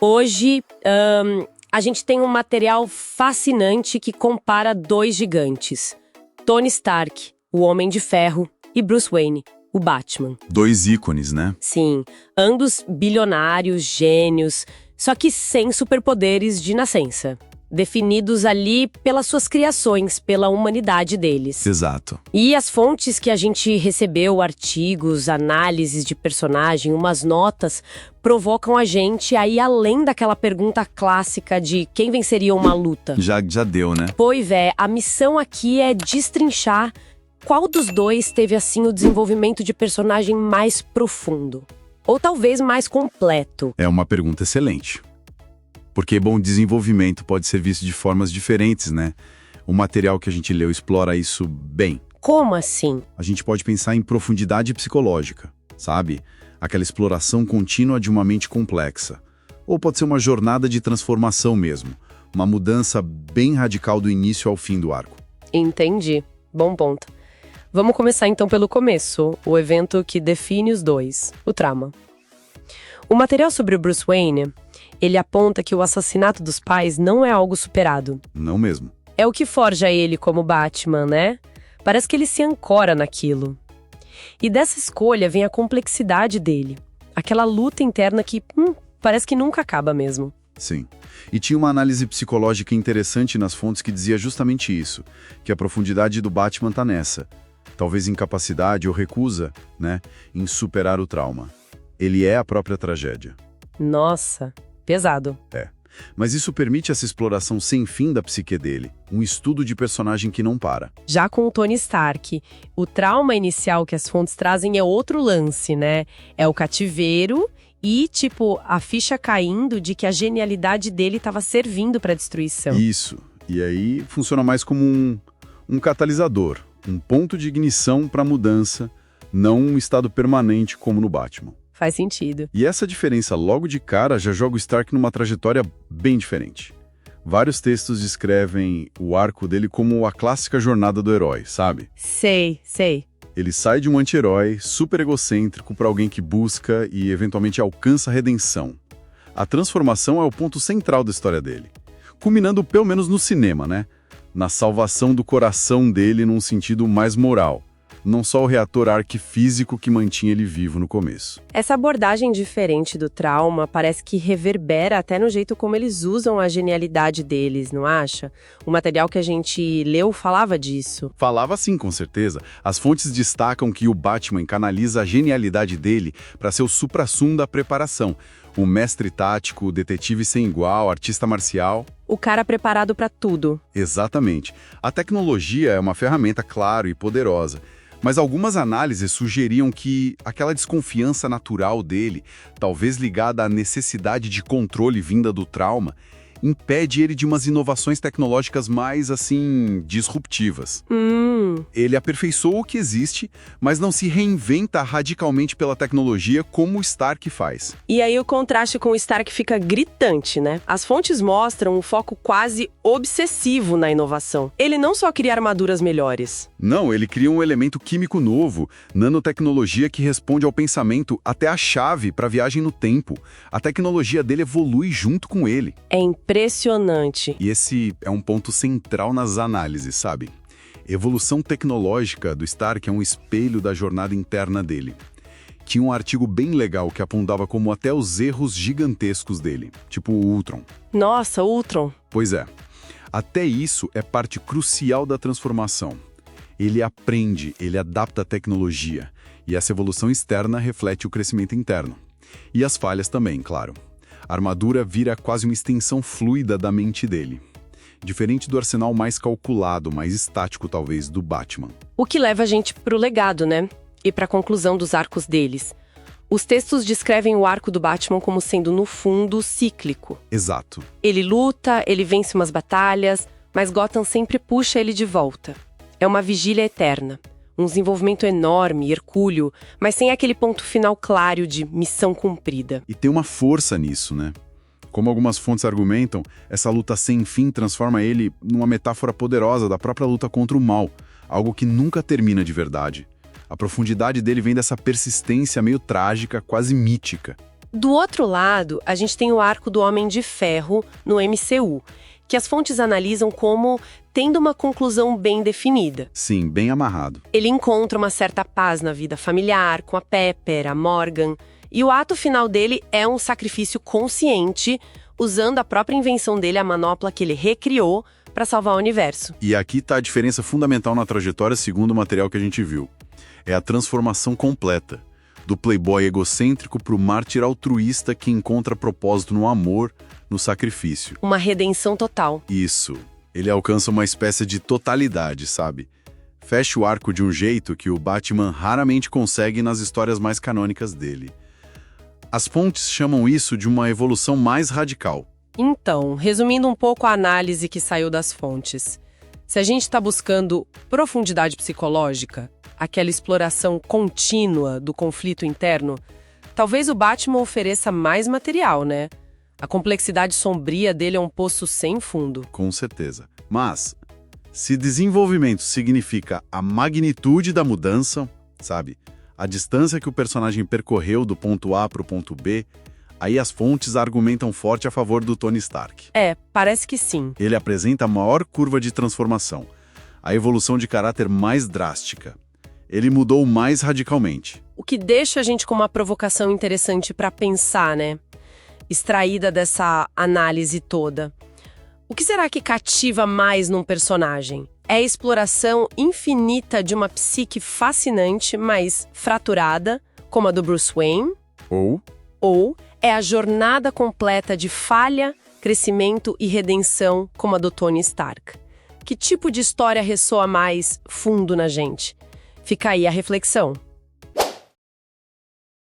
Hoje, a gente tem um material fascinante que compara dois gigantes. Tony Stark, o Homem de Ferro, e Bruce Wayne, o Batman. Dois ícones, né? Sim, ambos bilionários, gênios, só que sem superpoderes de nascença. Definidos ali pelas suas criações, pela humanidade deles. Exato. E as fontes que a gente recebeu, artigos, análises de personagem, umas notas, provocam a gente a ir além daquela pergunta clássica de quem venceria uma luta. Já deu, né? Pois é, a missão aqui é destrinchar qual dos dois teve, assim, o desenvolvimento de personagem mais profundo. Ou talvez mais completo. É uma pergunta excelente. Porque, bom, desenvolvimento pode ser visto de formas diferentes, né? O material que a gente leu explora isso bem. Como assim? A gente pode pensar em profundidade psicológica, sabe? Aquela exploração contínua de uma mente complexa. Ou pode ser uma jornada de transformação mesmo. Uma mudança bem radical do início ao fim do arco. Entendi. Bom ponto. Vamos começar então pelo começo, o evento que define os dois, o trauma. O material sobre o Bruce Wayne, ele aponta que o assassinato dos pais não é algo superado. Não mesmo. É o que forja ele como Batman, né? Parece que ele se ancora naquilo. E dessa escolha vem a complexidade dele. Aquela luta interna que parece que nunca acaba mesmo. Sim. E tinha uma análise psicológica interessante nas fontes que dizia justamente isso, que a profundidade do Batman tá nessa. Talvez incapacidade ou recusa, né, em superar o trauma. Ele é a própria tragédia. Nossa, pesado. É. Mas isso permite essa exploração sem fim da psique dele, um estudo de personagem que não para. Já com o Tony Stark, o trauma inicial que as fontes trazem é outro lance, né? É o cativeiro e, a ficha caindo de que a genialidade dele estava servindo para a destruição. Isso. E aí funciona mais como um catalisador, um ponto de ignição para a mudança, não um estado permanente como no Batman. Faz sentido. E essa diferença logo de cara já joga o Stark numa trajetória bem diferente. Vários textos descrevem o arco dele como a clássica jornada do herói, sabe? Sei. Ele sai de um anti-herói super egocêntrico para alguém que busca e eventualmente alcança a redenção. A transformação é o ponto central da história dele, culminando pelo menos no cinema, né? Na salvação do coração dele num sentido mais moral. Não só o reator arquifísico que mantinha ele vivo no começo. Essa abordagem diferente do trauma parece que reverbera até no jeito como eles usam a genialidade deles, não acha? O material que a gente leu falava disso. Falava sim, com certeza. As fontes destacam que o Batman canaliza a genialidade dele para ser o suprassum da preparação. O mestre tático, o detetive sem igual, artista marcial. O cara preparado para tudo. Exatamente. A tecnologia é uma ferramenta, claro, e poderosa. Mas algumas análises sugeriam que aquela desconfiança natural dele, talvez ligada à necessidade de controle vinda do trauma, impede ele de umas inovações tecnológicas mais, disruptivas. Ele aperfeiçoa o que existe, mas não se reinventa radicalmente pela tecnologia como o Stark faz. E aí o contraste com o Stark fica gritante, né? As fontes mostram um foco quase obsessivo na inovação. Ele não só cria armaduras melhores. Não, ele cria um elemento químico novo, nanotecnologia que responde ao pensamento, até a chave para a viagem no tempo. A tecnologia dele evolui junto com ele. É impressionante. E esse é um ponto central nas análises, sabe? A evolução tecnológica do Stark é um espelho da jornada interna dele. Tinha um artigo bem legal que apontava como até os erros gigantescos dele, tipo o Ultron. Nossa, Ultron. Pois é. Até isso é parte crucial da transformação. Ele aprende, ele adapta a tecnologia, e essa evolução externa reflete o crescimento interno. E as falhas também, claro. A armadura vira quase uma extensão fluida da mente dele. Diferente do arsenal mais calculado, mais estático talvez, do Batman. O que leva a gente pro legado, né? E pra conclusão dos arcos deles. Os textos descrevem o arco do Batman como sendo, no fundo, cíclico. Exato. Ele luta, ele vence umas batalhas, mas Gotham sempre puxa ele de volta. É uma vigília eterna. Um desenvolvimento enorme, hercúleo, mas sem aquele ponto final claro de missão cumprida. E tem uma força nisso, né? Como algumas fontes argumentam, essa luta sem fim transforma ele numa metáfora poderosa da própria luta contra o mal, algo que nunca termina de verdade. A profundidade dele vem dessa persistência meio trágica, quase mítica. Do outro lado, a gente tem o arco do Homem de Ferro no MCU, que as fontes analisam como tendo uma conclusão bem definida. Sim, bem amarrado. Ele encontra uma certa paz na vida familiar, com a Pepper, a Morgan, e o ato final dele é um sacrifício consciente, usando a própria invenção dele, a manopla que ele recriou, para salvar o universo. E aqui está a diferença fundamental na trajetória segundo o material que a gente viu. É a transformação completa, do playboy egocêntrico para o mártir altruísta que encontra propósito no amor, no sacrifício. Uma redenção total. Isso. Ele alcança uma espécie de totalidade, sabe? Fecha o arco de um jeito que o Batman raramente consegue nas histórias mais canônicas dele. As fontes chamam isso de uma evolução mais radical. Então, resumindo um pouco a análise que saiu das fontes, se a gente está buscando profundidade psicológica, aquela exploração contínua do conflito interno, talvez o Batman ofereça mais material, né? A complexidade sombria dele é um poço sem fundo. Com certeza. Mas, se desenvolvimento significa a magnitude da mudança, sabe? A distância que o personagem percorreu do ponto A para o ponto B, aí as fontes argumentam forte a favor do Tony Stark. Parece que sim. Ele apresenta a maior curva de transformação, a evolução de caráter mais drástica. Ele mudou mais radicalmente. O que deixa a gente com uma provocação interessante para pensar, né? Extraída dessa análise toda. O que será que cativa mais num personagem? É a exploração infinita de uma psique fascinante, mas fraturada, como a do Bruce Wayne? Ou é a jornada completa de falha, crescimento e redenção, como a do Tony Stark? Que tipo de história ressoa mais fundo na gente? Fica aí a reflexão.